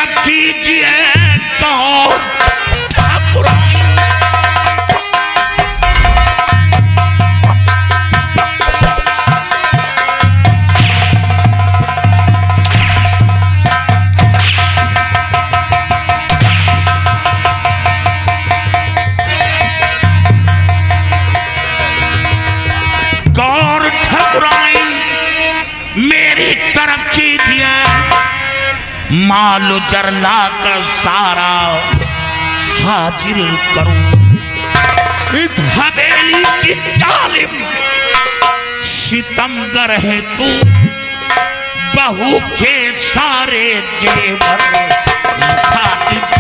तरफ कीजिए गौर ठाकुराइन। गौर ठाकुराइन मेरी तरफ कीजिए, माल जरला कर सारा हाजिर करूं। इस हवेली की जालिम सितमगर है तू, बहू के सारे जेवर मुखातिब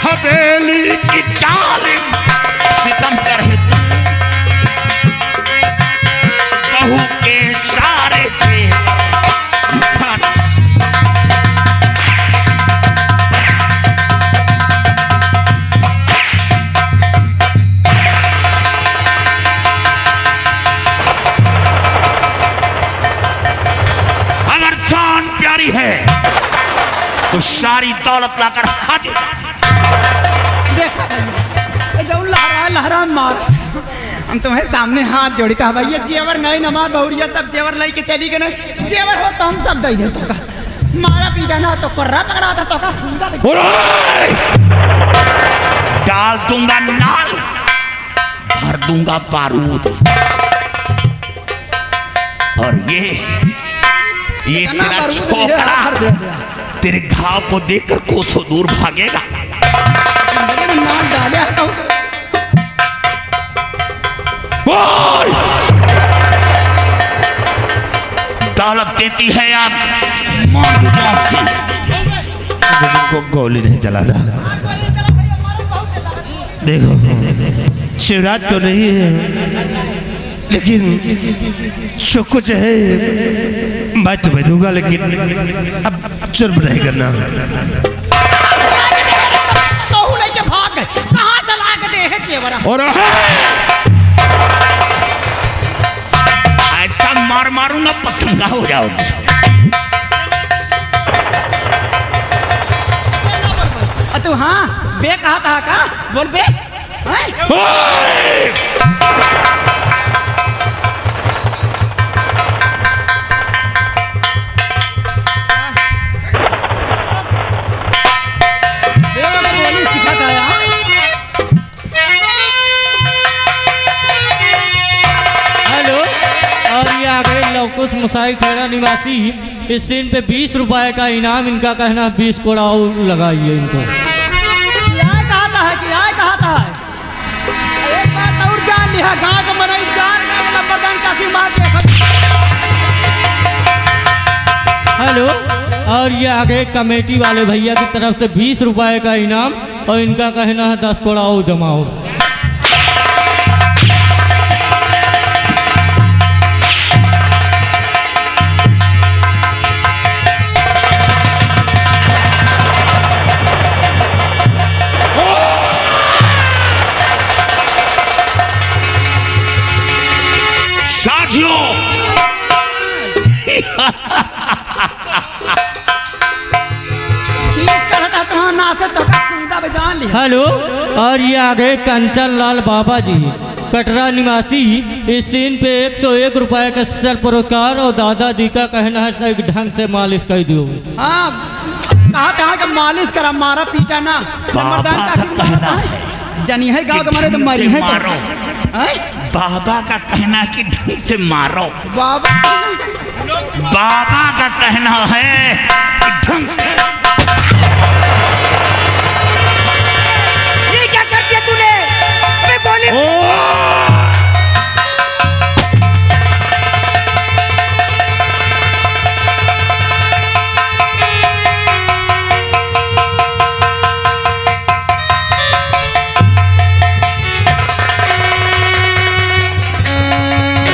हवेली की जालिम सितम कर है तू, बहू के सारे अगर जान प्यारी है तो सारी दौलत लाकर हाजिर। देखा लहरा मार, हम तुम्हें सामने हाथ जोड़ी था भैया, जेवर नहीं नमाज बहुरिया सब जेवर लाई के चली गए, जेवर हो तो हम सब दे देते का, मारा पीटा ना तो कर्रा पकड़ा था तो का फूंदा डाल दूंगा नाल, भर दूंगा बारूद। और ये तेरा छोकरा तेरे घाव को देखकर कोसों दूर भागेगा। दौलत देती है आप को गोली नहीं चलाना। देखो शिवराज तो नहीं है, लेकिन जो कुछ है मैं तुम्हें दूंगा, लेकिन अब जुर्म नहीं करना। और ऐसा मार मारूंगा पसंदा हो जाओगी। तू हाँ बे कहा था का बोल बे कुछ मुसाई खेड़ा निवासी इस सीन पे 20 रुपए का इनाम, इनका कहना 20 कोड़ा लगाइए इनको। कहता है कि कहता है एक बात और जान लिया, गांव का मनाई चार नंबरदान काफी मार के। हेलो, और ये आगे कमेटी वाले भैया की तरफ से 20 रुपए का इनाम, और इनका कहना है 10 कोड़ा जमा हो। हेलो, और ये आगे कंचन लाल बाबा जी कटरा निवासी इस सीन पे 101 रुपए का स्पेशल पुरस्कार, और दादाजी का कहना है कि ढंग से मालिश कर दियो। हाँ कहा कि मालिश करा, मारा पीटा ना, कहना है जनी है गाँव के मारे तो मरी है। बाबा का कहना है कि ढंग से मारो। बाबा बाबा का कहना है कि ढंग से। ये क्या कर दिया तूने? मैं बोली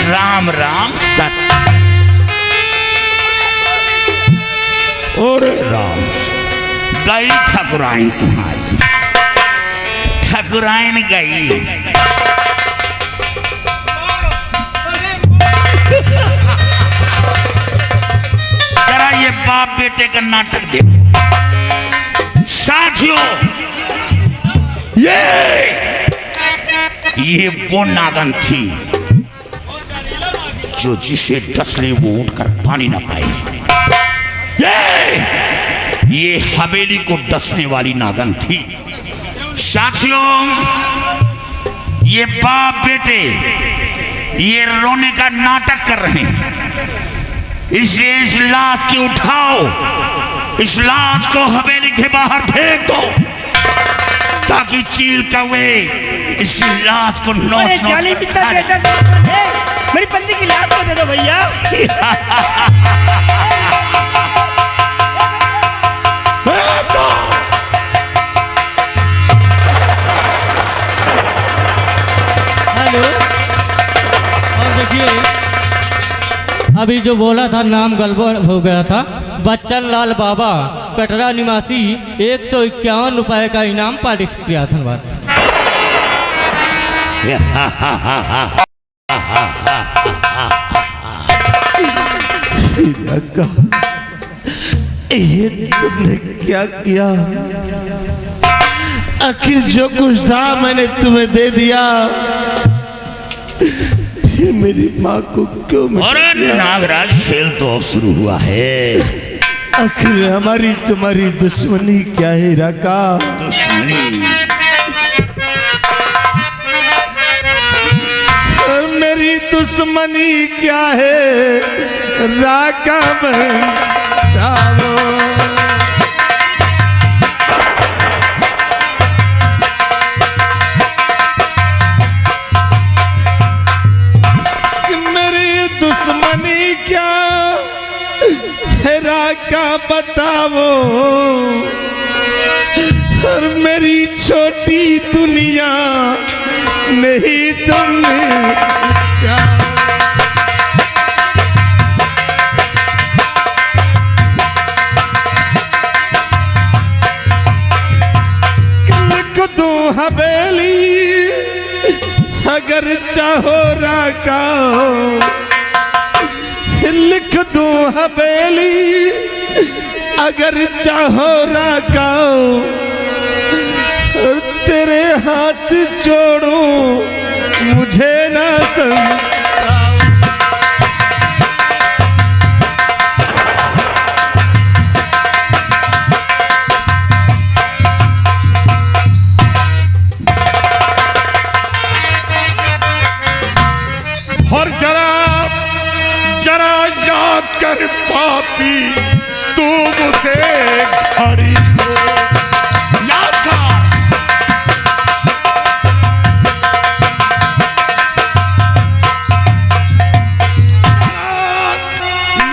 राम राम सत्य और राम गई ठकुराइन तुम्हारी, ठकुराइन गई। जरा ये बाप बेटे का नाटक देखो साथियों। ये वो नागन थी जो जिसे डसले वो उठकर पानी ना पाए। ये हवेली को डसने वाली नागन थी। साथियों ये बाप बेटे ये रोने का नाटक कर रहे हैं, इसलिए इस लाश की उठाओ, इस लाश को हवेली के बाहर फेंक दो ताकि चील कौवे इसकी लाश को नोच नोच कर खा ले। मेरी बंदी की लाश को दे दो भैया। हेलो। और देखिए अभी जो बोला था नाम गड़बड़ हो गया था। बच्चन लाल बाबा कटरा निवासी 151 रुपए का इनाम पारित किया। धन्यवाद। ये तुमने क्या किया? आखिर जो कुछ था मैंने तुम्हें दे दिया, फिर मेरी माँ को क्यों मिटा और दिया? नागराज खेल तो अब शुरू हुआ है। आखिर हमारी तुम्हारी दुश्मनी क्या है राका? दुश्मनी और मेरी दुश्मनी क्या है राका? बताओ। मेरी दुश्मनी क्या है राका बताओ। और मेरी छोटी दुनिया नहीं तुमने लिख दो हवेली अगर चाहो राका, लिख दो हवेली अगर चाहो राका। और तेरे हाथ जोड़ो मुझे ना समझाओ। और जरा जरा याद कर पापी तू मुझे घड़ी को याद कर।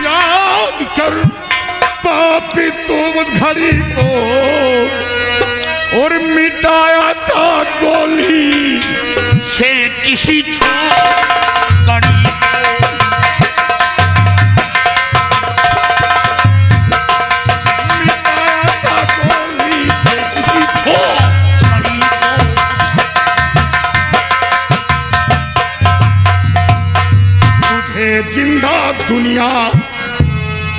याद कर पापी तू मुझ घड़ी को और मिटाया था गोली से किसी जिंदा दुनिया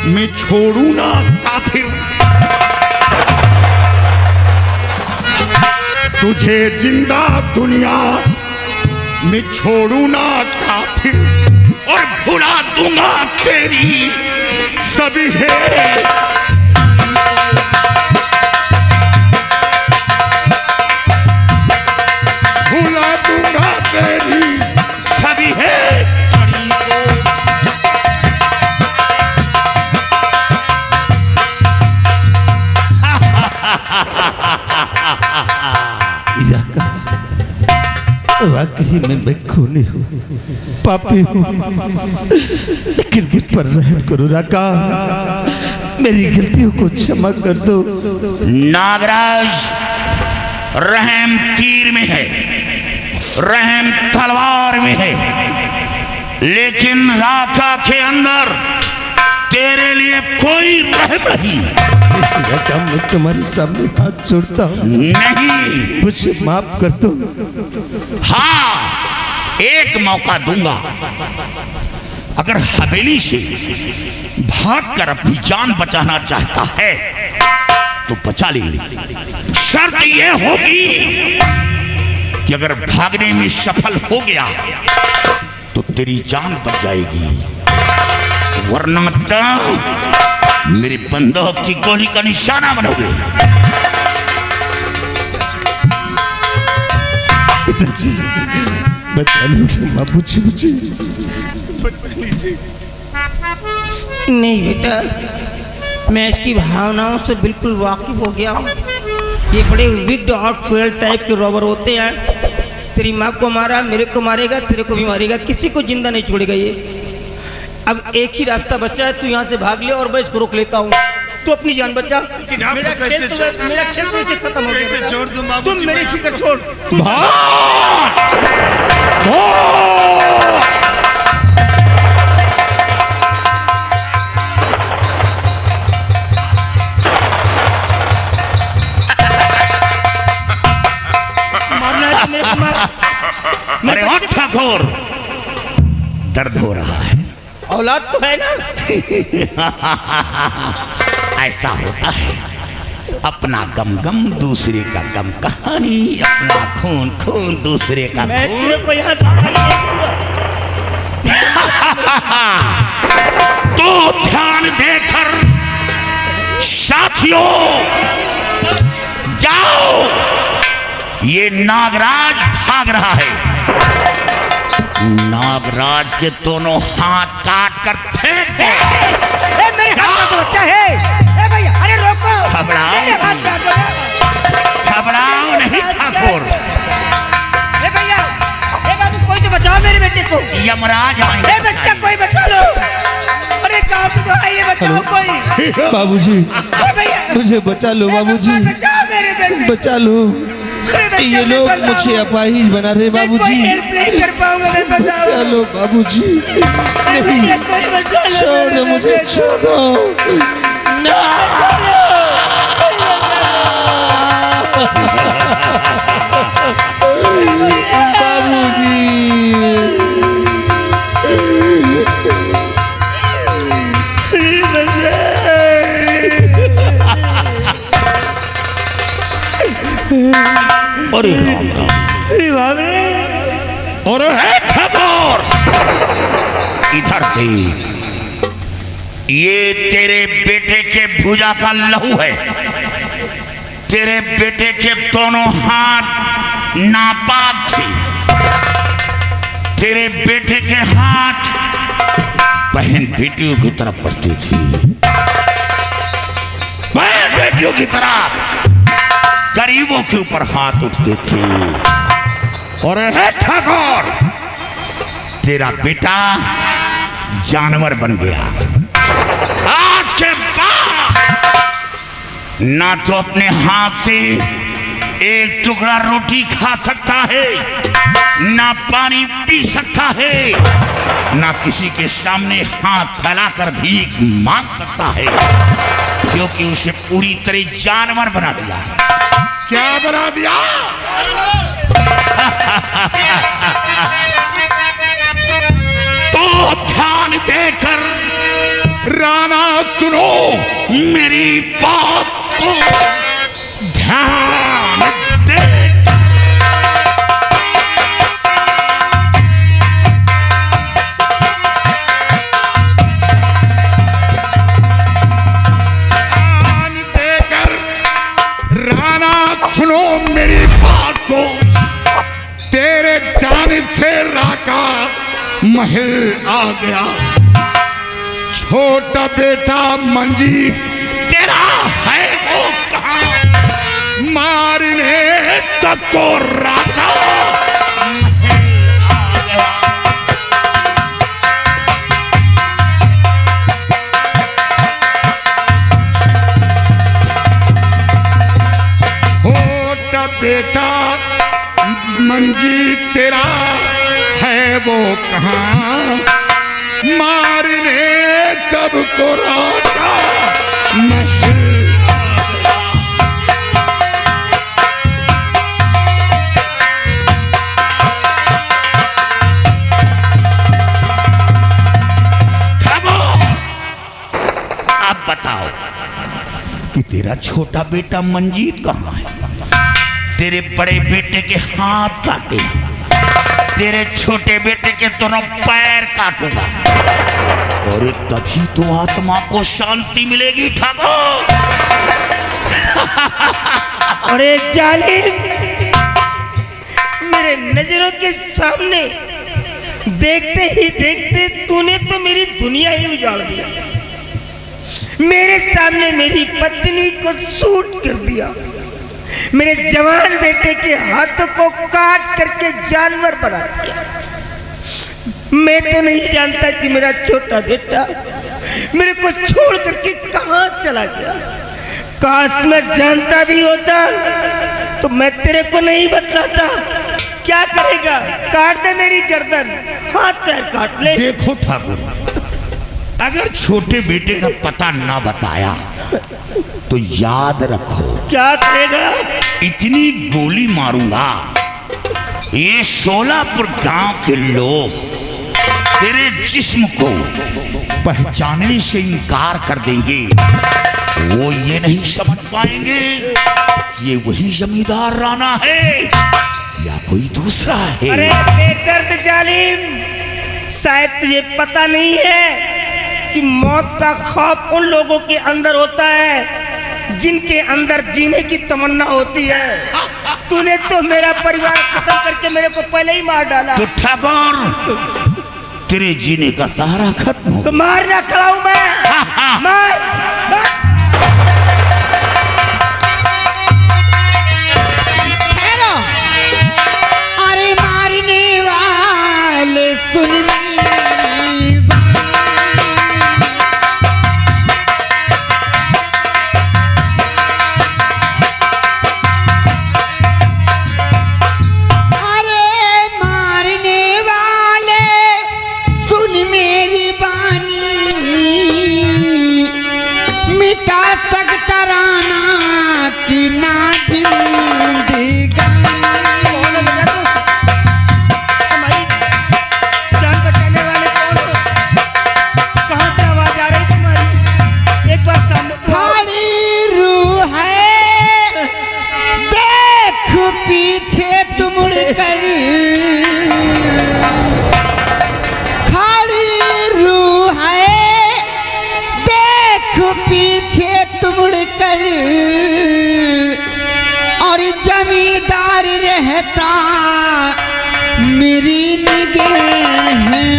में छोड़ू ना काफिर, तुझे जिंदा दुनिया में छोड़ू ना काफिर। और भुला दूंगा तेरी सभी है भुला दूंगा तेरी वाकई में मैं खूनी हूँ, पापी हूँ, लेकिन मुझ पर रहम करो राका, मेरी गलतियों को क्षमा कर दो। नागराज, रहम तीर में है, रहम तलवार में है, लेकिन राका के अंदर तेरे लिए कोई रहम नहीं। राका, मैं तुम्हारे सामने हाथ जोड़ता हूँ, नहीं, मुझे माफ कर दो। हाँ, एक मौका दूंगा। अगर हवेली से भागकर अपनी जान बचाना चाहता है तो बचा ले। शर्त यह होगी कि अगर भागने में सफल हो गया तो तेरी जान बच जाएगी, वरना तो मेरे बंदूक की गोली का निशाना बनोगे। पिताजी, बता लो बाबूजी, मुझे बता लीजिए। नहीं बेटा, मैं इसकी भावनाओं से बिल्कुल वाकिफ हो गया हूँ। ये बड़े विक्ड और क्रूएल टाइप के रॉबर होते हैं। तेरी माँ को मारा, मेरे को मारेगा, तेरे को भी मारेगा, किसी को जिंदा नहीं छोड़ेगा ये। अब एक ही रास्ता बचा है, तू यहाँ से भाग ले और मैं इसको रोक लेता हूँ। तू अपनी जान बचा। मेरा खेल तो इसे खत्म हो गया। छोड़ दूँ बाबूजी, तुम मेरी फिक्र छोड़। अरे वाह ठाकुर, दर्द हो रहा है। औलाद तो है ना। ऐसा होता है, अपना गम गम दूसरे का गम, कहानी अपना खून खून दूसरे का मैं खून। तेरे को यहाँ तो ध्यान देकर साथियों जाओ, ये नागराज भाग रहा है। नागराज के दोनों हाथ काट कर फेंक दे। मेरे हाथ में बच्चा है। ए भैया, अरे रोको। घबराओ नहीं ठाकुर। ए भैया, ए बाबू, कोई तो बचाओ मेरे बेटे को। यमराज आएंगे। ए बच्चा, कोई बचा लो। अरे गाँव से तो आइए, बचाओ कोई। बाबूजी, ए भैया, मुझे बचा लो बाबूजी, बचाओ मेरे बेटे। बचा लो। ये लोग मुझे अपाहिज बना रहे बाबूजी। हेल्प नहीं कर पाऊंगा, मैं बचाओ। बचा लो बाबूजी, नहीं, छोड़ दो मुझे, छोड़ दो। बाबूजी, अरे राम राम। और है ठाकुर, इधर देख, ये तेरे बेटे के भुजा का लहू है। तेरे बेटे के दोनों हाथ नापाक थे। तेरे बेटे के हाथ बहन बेटियों की तरफ बढ़ती थी, बहन बेटियों की तरफ गरीबों के ऊपर हाथ उठते थे। और है ठाकुर, तेरा बेटा जानवर बन गया। आज के बाद ना तो अपने हाथ से एक टुकड़ा रोटी खा सकता है, ना पानी पी सकता है, ना किसी के सामने हाथ फैलाकर भीख मांग सकता है, क्योंकि उसे पूरी तरह जानवर बना दिया। क्या बना दिया? तो ध्यान देकर राणा सुनो मेरी बात को, ध्यान दे। ध्यान देकर राणा सुनो मेरी बात को, तेरे जानिब से राका महल आ गया। छोटा बेटा मंजीत तेरा है वो कहाँ? मारने तक को राका वो कहाँ मारने कब को रोका मस्जिद। अब बताओ कि तेरा छोटा बेटा मंजीत कहाँ है? तेरे बड़े बेटे के हाथ काटे, तेरे छोटे बेटे के दोनों पैर काटूंगा और तभी तो आत्मा को शांति मिलेगी ठाकुर। अरे जालिम, मेरे नजरों के सामने देखते ही देखते तूने तो मेरी दुनिया ही उजाड़ दिया। मेरे सामने मेरी पत्नी को शूट कर दिया, मेरे जवान बेटे के हाथों को काट करके जानवर बना दिया। मैं तो नहीं जानता कि मेरा छोटा बेटा मेरे को छोड़ करके कहाँ चला गया। काश मैं जानता भी होता तो मैं तेरे को नहीं बतलाता। क्या करेगा? काट दे मेरी गर्दन, हाथ पैर काट ले। देखो ठाकुर, अगर छोटे बेटे का पता ना बताया तो याद रखो। क्या करेगा? इतनी गोली मारूंगा ये सोलापुर गांव के लोग तेरे जिस्म को पहचानने से इनकार कर देंगे। वो ये नहीं समझ पाएंगे ये वही जमींदार राणा है या कोई दूसरा है। अरे बेदर्द जालिम, शायद तुझे पता नहीं है कि मौत का खौफ उन लोगों के अंदर होता है जिनके अंदर जीने की तमन्ना होती है। तूने तो मेरा परिवार खत्म करके मेरे को पहले ही मार डाला। तो ठाकुर, तेरे जीने का सहारा खत्म हो। तो मारना खड़ा हूं मैं, मार। अरे मारने वाले सुन मेरी बात। अरे मारने वाले सुन मेरी बानी, मिटा सकता राना की ना जिंदगी। पीछे तुम कर खड़ी रूह है, देख पीछे तुम कर और जमींदार रहता मेरी निगाह में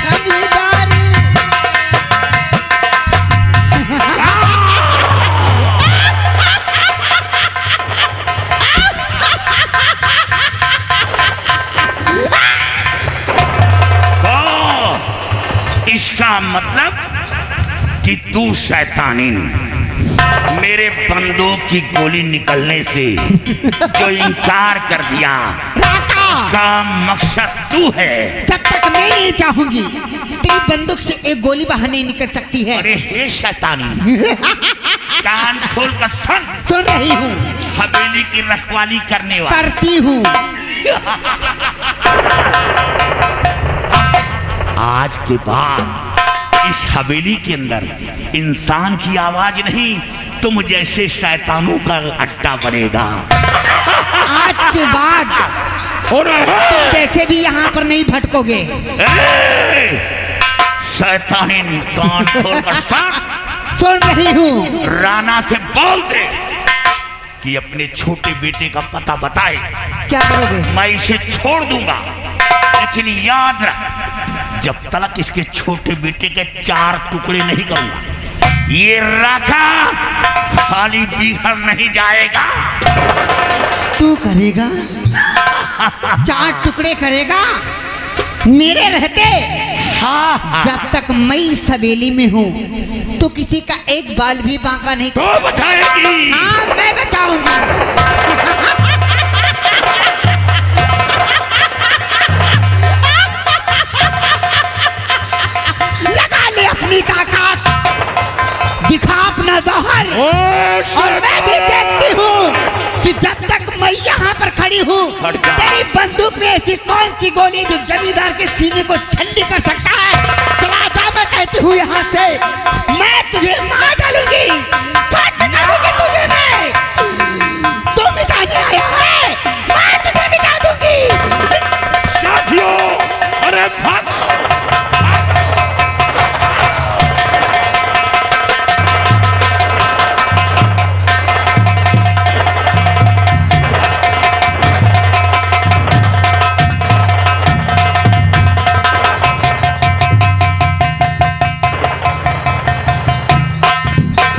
जमींदार। इसका मतलब कि तू शैतानी मेरे बंदूक की गोली निकलने से जो इनकार कर दिया, इसका मकसद तू है। जब तक मैं नहीं चाहूंगी तेरी बंदूक से एक गोली बाहर नहीं निकल सकती है। अरे हे शैतानी, कान खोल कर सुन रही हूँ। हवेली की रखवाली करने वाला करती हूँ। आज के बाद इस हवेली के अंदर इंसान की आवाज नहीं, तुम जैसे शैतानों का अड्डा बनेगा। आज के बाद तुम जैसे भी यहाँ पर नहीं भटकोगे। शैतानी, कान खोलकर सुन रही हूँ। राणा से बोल दे कि अपने छोटे बेटे का पता बताए। क्या करोगे? मैं इसे छोड़ दूंगा, लेकिन याद रख, जब तक इसके छोटे बेटे के 4 टुकड़े नहीं करूंगा, ये राखा खाली बिखर नहीं जाएगा। तू करेगा? 4 टुकड़े करेगा मेरे रहते? हाँ। जब तक मैं इस हवेली में हूँ तो किसी का एक बाल भी बांका नहीं। तो बचाएगी? हाँ, मैं बचाऊंगी। हट जा। तेरी बंदूक में ऐसी कौन सी गोली जो जमींदार के सीने को छल्ली कर सकता है? चला जा, मैं कहती हूँ यहाँ से, मैं तुझे मार डालूंगी, काट मिटा दूंगी तुझे मैं। तू मिटाने आया है, मैं तुझे मिटा दूंगी। साथियों, अरे भागो।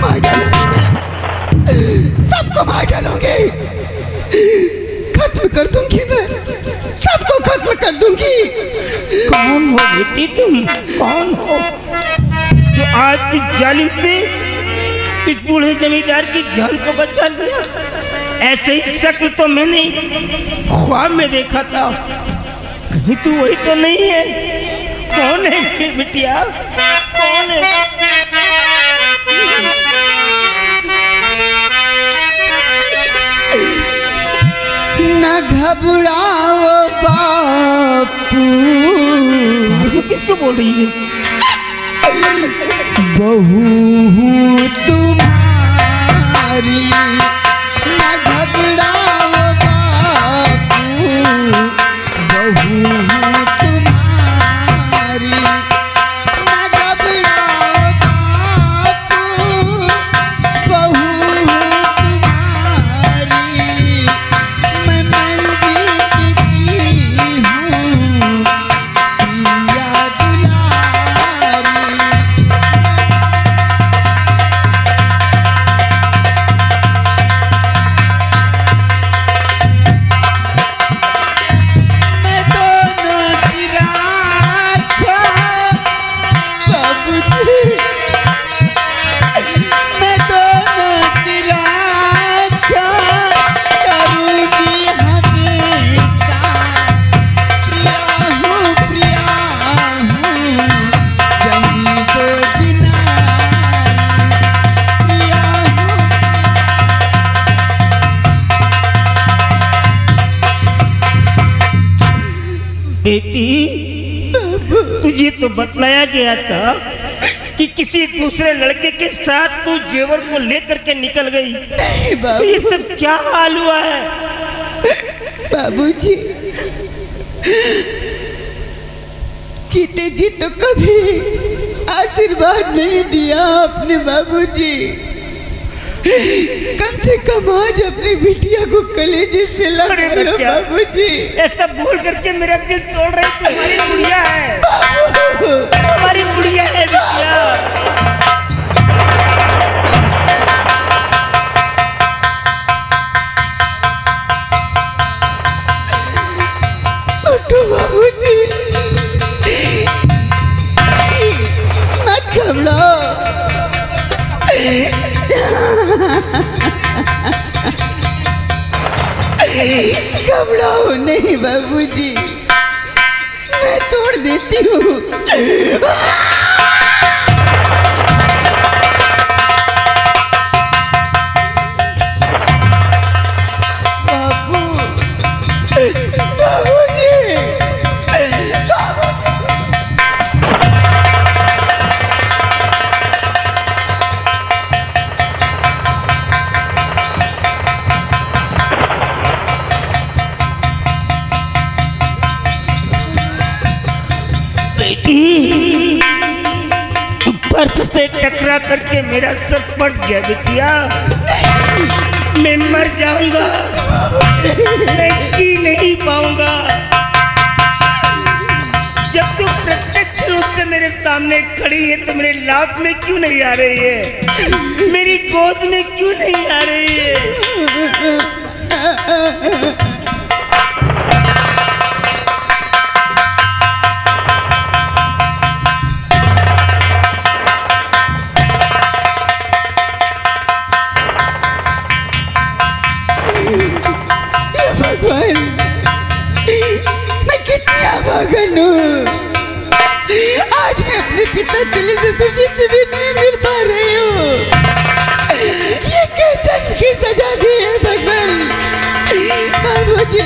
मार डालूंगी मैं, सबको मार डालूंगी, खत्म कर दूंगी मैं, सबको खत्म कर दूंगी। कौन हो बेटी तुम? कौन हो जो आज इस जालिम से इस बूढ़े जमींदार की जान को बचा लिया? ऐसे ही शक्ल तो मैंने ख्वाब में देखा था, कहीं तू वही तो नहीं है? कौन है ये बिटिया, कौन है? न घबराओ बापू, तू किसको बोल रही है? बहू हूँ तुम्हारी, न घबराओ बापू, बहू हूँ तुम्हारी, न घबराओ बापू, बहू हूँ तुम्हारी, मैं मंजीत की हूँ पिया दुलारी। मैं दोनों की राजा बाबूजी, मैं दोनों की राजा करूँगी हमेशा, प्रिया हूँ जमी दो जिनारी, प्रिया हूँ। बेटी, तुझे तो बतलाया गया था कि किसी दूसरे लड़के के साथ तू जेवर को लेकर के निकल गई। नहीं तो ये बाबू, सब क्या हाल हुआ है? बाबूजी, जीते जी तो कभी आशीर्वाद नहीं दिया आपने बाबूजी, कम से कम आज अपनी बिटिया को कलेजे से लड़ अरे लो बच्चा, बाबूजी। ऐसा बोल करके मेरा दिल तोड़ रही। तुम्हारी गुड़िया है, बाबू, तुम्हारी गुड़िया है बिटिया। उठो बाबूजी, मत घबराओ, घबराओ नहीं बाबूजी, मैं तोड़ देती हूँ। बाबू, बाबूजी, बाबूजी। बेटी, फर्श से टकरा करके मेरा सर फट गया बिटिया। मैं मर जाऊंगा, मैं जी नहीं पाऊंगा। जब तू प्रत्यक्ष रूप से मेरे सामने खड़ी है तो मेरे लाभ में क्यों नहीं आ रही है? मेरी गोद में क्यों नहीं आ रही है? भगवान, मैं कितनी अभागन हूँ, आज मैं अपने पिता दिल ससुर जी से भी नहीं मिल पा रही हूँ। ये क्या जन्म की सजा दी है भगवान? बाबूजी,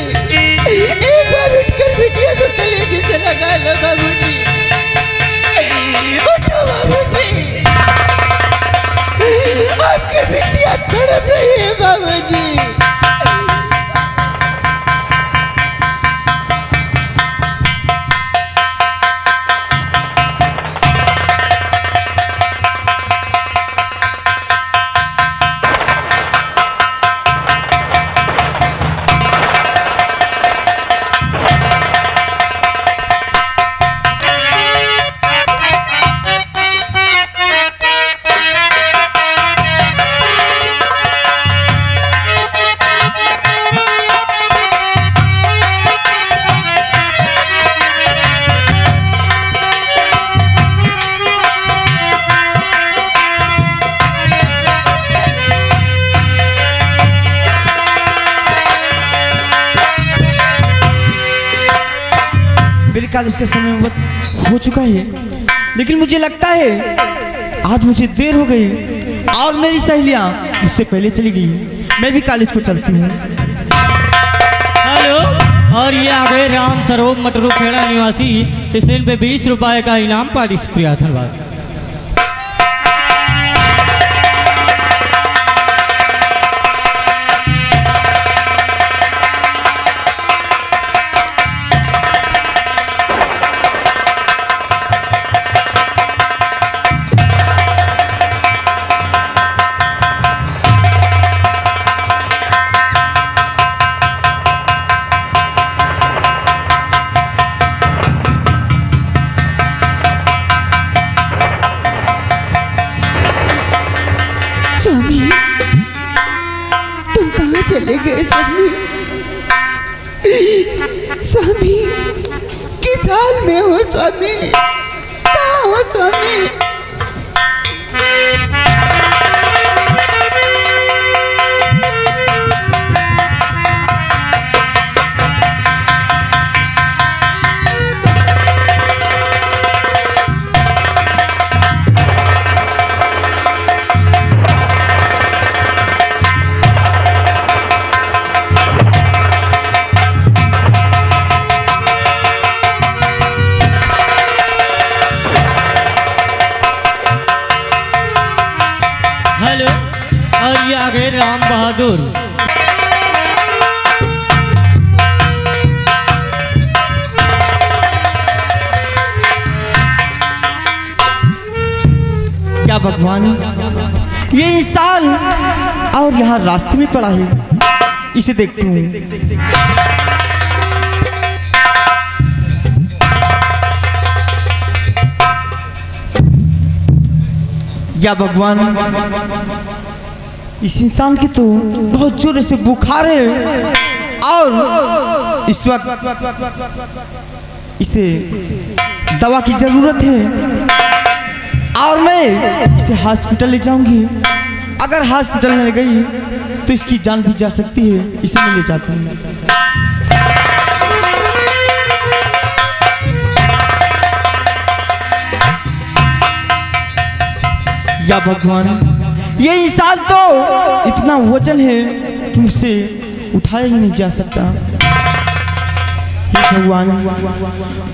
मेरे कॉलेज का समय बहुत हो चुका है, लेकिन मुझे लगता है आज मुझे देर हो गई और मेरी सहेलियाँ मुझसे पहले चली गई। मैं भी कॉलेज को चलती हूँ। हेलो, और ये आ गए राम सरोवर मटरू खेड़ा निवासी। स्टैंड पे 20 रुपए का इनाम पारिश किया। धन्यवाद। स्वामी, तुम कहाँ चले गए स्वामी? स्वामी, किस हाल में हो स्वामी? कहाँ हो स्वामी? हेलो, और ये आ गए राम बहादुर। क्या भगवान, ये इंसान और यहाँ रास्ते में पड़ा है, इसे देखती हूँ। या भगवान, इस इंसान की तो बहुत जोर से बुखार है और इस वक्त इसे दवा की जरूरत है और मैं इसे हॉस्पिटल ले जाऊंगी। अगर हॉस्पिटल में गई तो इसकी जान भी जा सकती है। इसे मैं ले जाता हूँ। या भगवान, ये इंसान तो इतना वजन है कि मुझसे उठाया ही नहीं जा सकता। हे भगवान,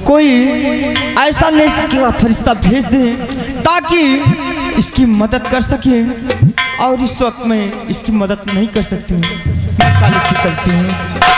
कोई ऐसा नेक का फरिश्ता भेज दे ताकि इसकी मदद कर सके, और इस वक्त मैं इसकी मदद नहीं कर सकती हूँ। मैं कॉलेज को चलती हूँ।